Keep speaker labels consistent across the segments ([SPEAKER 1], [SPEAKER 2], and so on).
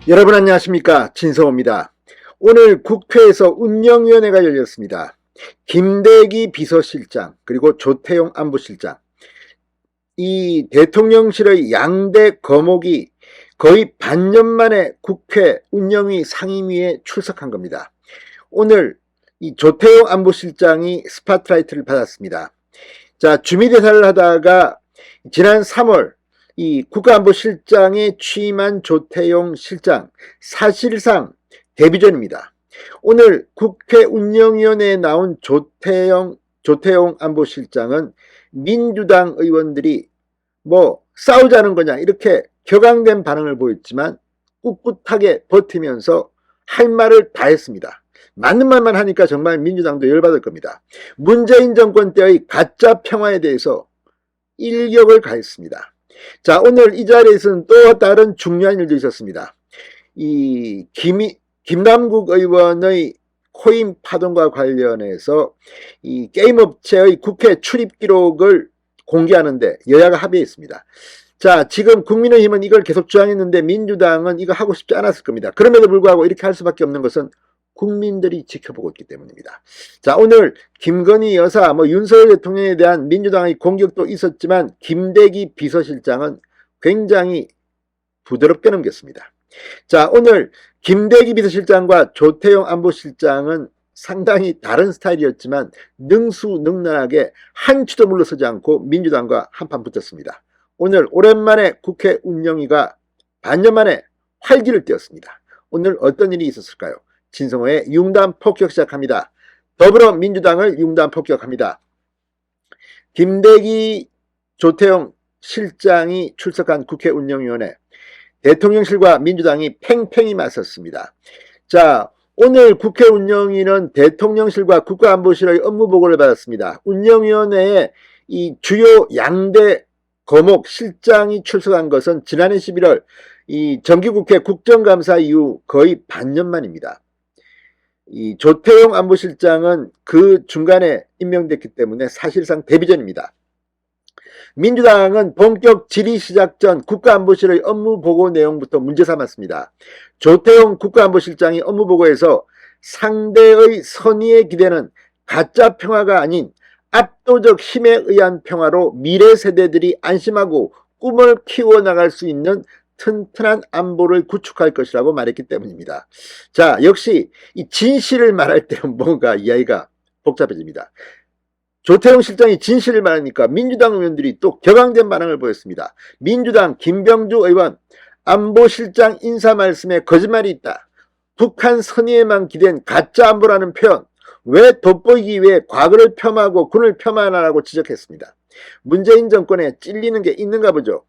[SPEAKER 1] 여러분 안녕하십니까, 진성호입니다. 오늘 국회에서 운영위원회가 열렸습니다. 김대기 비서실장 그리고 조태용 안보실장, 이 대통령실의 양대 거목이 거의 반년 만에 국회 운영위 상임위에 출석한 겁니다. 오늘 이 조태용 안보실장이 스팟라이트를 받았습니다. 자, 주미대사를 하다가 지난 3월 이 국가안보실장에 취임한 조태용 실장, 사실상 데뷔전입니다. 오늘 국회 운영위원회에 나온 조태용 안보실장은 민주당 의원들이 뭐 싸우자는 거냐 이렇게 격앙된 반응을 보였지만 꿋꿋하게 버티면서 할 말을 다 했습니다. 맞는 말만 하니까 정말 민주당도 열받을 겁니다. 문재인 정권 때의 가짜 평화에 대해서 일격을 가했습니다. 자, 오늘 이 자리에서는 또 다른 중요한 일도 있었습니다. 이 김남국 의원의 코인 파동과 관련해서 이 게임업체의 국회 출입 기록을 공개하는데 여야가 합의했습니다. 자, 지금 국민의힘은 이걸 계속 주장했는데 민주당은 이거 하고 싶지 않았을 겁니다. 그럼에도 불구하고 이렇게 할 수밖에 없는 것은 국민들이 지켜보고 있기 때문입니다. 자, 오늘 김건희 여사, 윤석열 대통령에 대한 민주당의 공격도 있었지만 김대기 비서실장은 굉장히 부드럽게 넘겼습니다. 자, 오늘 김대기 비서실장과 조태용 안보실장은 상당히 다른 스타일이었지만 능수능란하게 한치도 물러서지 않고 민주당과 한판 붙었습니다. 오늘 오랜만에 국회 운영위가 반년 만에 활기를 띄웠습니다. 오늘 어떤 일이 있었을까요? 진성호의 융단 폭격 시작합니다. 더불어민주당을 융단 폭격합니다. 김대기 조태용 실장이 출석한 국회 운영위원회, 대통령실과 민주당이 팽팽히 맞섰습니다. 자, 오늘 국회 운영위는 대통령실과 국가안보실의 업무보고를 받았습니다. 운영위원회에 이 주요 양대 거목 실장이 출석한 것은 지난해 11월 이 정기국회 국정감사 이후 거의 반년 만입니다. 이 조태용 안보실장은 그 중간에 임명됐기 때문에 사실상 데뷔전입니다. 민주당은 본격 질의 시작 전 국가안보실의 업무보고 내용부터 문제 삼았습니다. 조태용 국가안보실장이 업무보고에서 상대의 선의에 기대는 가짜 평화가 아닌 압도적 힘에 의한 평화로 미래 세대들이 안심하고 꿈을 키워나갈 수 있는 튼튼한 안보를 구축할 것이라고 말했기 때문입니다. 자, 역시 이 진실을 말할 때는 뭔가 이야기가 복잡해집니다. 조태용 실장이 진실을 말하니까 민주당 의원들이 또 격앙된 반응을 보였습니다. 민주당 김병주 의원, 안보실장 인사 말씀에 거짓말이 있다. 북한 선의에만 기댄 가짜 안보라는 표현, 왜 돋보이기 위해 과거를 폄하하고 군을 폄하하라고 지적했습니다. 문재인 정권에 찔리는 게 있는가 보죠.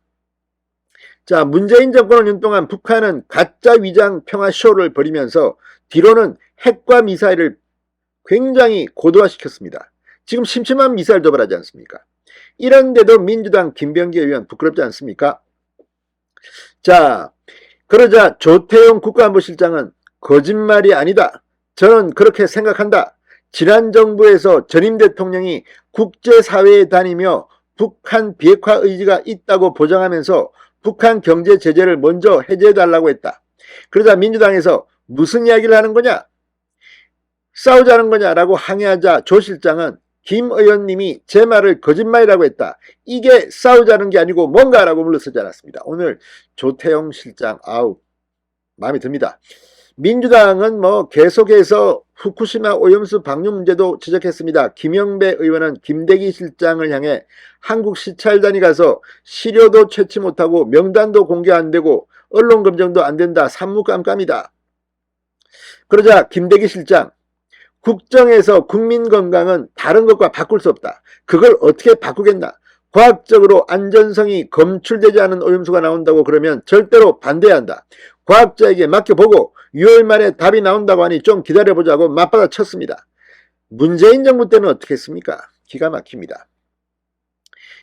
[SPEAKER 1] 자, 문재인 정권 5년 동안 북한은 가짜 위장 평화 쇼를 벌이면서 뒤로는 핵과 미사일을 굉장히 고도화시켰습니다. 지금 심심한 미사일 도발하지 않습니까? 이런데도 민주당 김병기 의원 부끄럽지 않습니까? 자, 그러자 조태용 국가안보실장은 거짓말이 아니다. 저는 그렇게 생각한다. 지난 정부에서 전임 대통령이 국제사회에 다니며 북한 비핵화 의지가 있다고 보장하면서 북한 경제 제재를 먼저 해제해달라고 했다. 그러자 민주당에서 무슨 이야기를 하는 거냐? 싸우자는 거냐라고 항의하자 조 실장은 김 의원님이 제 말을 거짓말이라고 했다. 이게 싸우자는 게 아니고 뭔가라고 물러서지 않았습니다. 오늘 조태용 실장 마음에 듭니다. 민주당은 계속해서 후쿠시마 오염수 방류 문제도 지적했습니다. 김영배 의원은 김대기 실장을 향해 한국 시찰단이 가서 시료도 채취 못하고 명단도 공개 안 되고 언론 검증도 안 된다. 산무깜깜이다. 그러자 김대기 실장, 국정에서 국민 건강은 다른 것과 바꿀 수 없다. 그걸 어떻게 바꾸겠나? 과학적으로 안전성이 검출되지 않은 오염수가 나온다고 그러면 절대로 반대해야 한다. 과학자에게 맡겨보고 6월 말에 답이 나온다고 하니 좀 기다려보자고 맞받아 쳤습니다. 문재인 정부 때는 어떻게 했습니까? 기가 막힙니다.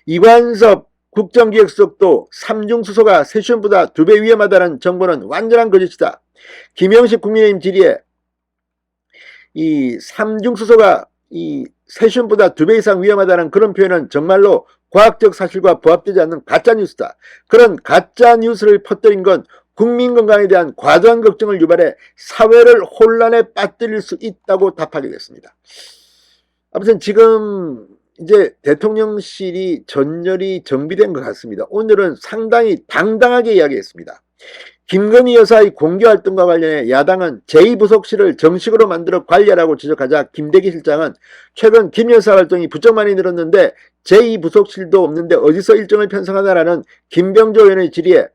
[SPEAKER 1] 이관섭 국정기획수석도 삼중수소가 세슘보다 2배 위험하다는 정보는 완전한 거짓이다. 김영식 국민의힘 질의에 이 삼중수소가 이 세슘보다 2배 이상 위험하다는 그런 표현은 정말로 과학적 사실과 부합되지 않는 가짜뉴스다. 그런 가짜뉴스를 퍼뜨린 건 국민 건강에 대한 과도한 걱정을 유발해 사회를 혼란에 빠뜨릴 수 있다고 답하게 됐습니다. 아무튼 지금 이제 대통령실이 전열이 정비된 것 같습니다. 오늘은 상당히 당당하게 이야기했습니다. 김건희 여사의 공개활동과 관련해 야당은 제2부속실을 정식으로 만들어 관리하라고 지적하자 김대기 실장은 최근 김 여사 활동이 부쩍 많이 늘었는데 제2부속실도 없는데 어디서 일정을 편성하다라는 김병조 의원의 질의에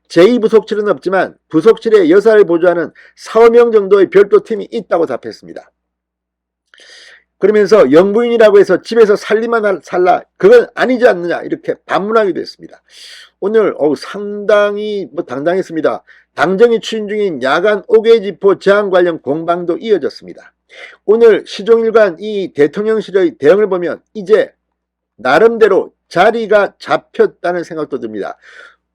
[SPEAKER 1] 제2부속실은 없지만 부속실에 여사를 보조하는 4~5명 정도의 별도 팀이 있다고 답했습니다. 그러면서 영부인이라고 해서 집에서 살리만 살라, 그건 아니지 않느냐, 이렇게 반문하기도 했습니다. 오늘 상당히 당당했습니다. 당정이 추진 중인 야간 5개지포 제한 관련 공방도 이어졌습니다. 오늘 시종일관 이 대통령실의 대응을 보면 이제 나름대로 자리가 잡혔다는 생각도 듭니다.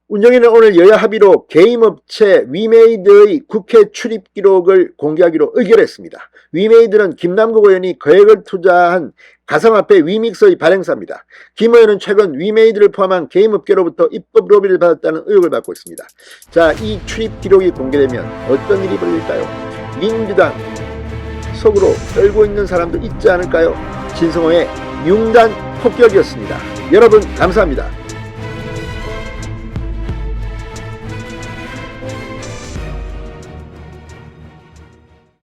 [SPEAKER 1] 운영위는 오늘 여야 합의로 게임업체 위메이드의 국회 출입 기록을 공개하기로 의결했습니다. 위메이드는 김남국 의원이 거액을 투자한 가상화폐 위믹스의 발행사입니다. 김 의원은 최근 위메이드를 포함한 게임업계로부터 입법 로비를 받았다는 의혹을 받고 있습니다. 자, 이 출입 기록이 공개되면 어떤 일이 벌어질까요? 민주당 속으로 떨고 있는 사람도 있지 않을까요? 진성호의 융단 폭격이었습니다. 여러분 감사합니다.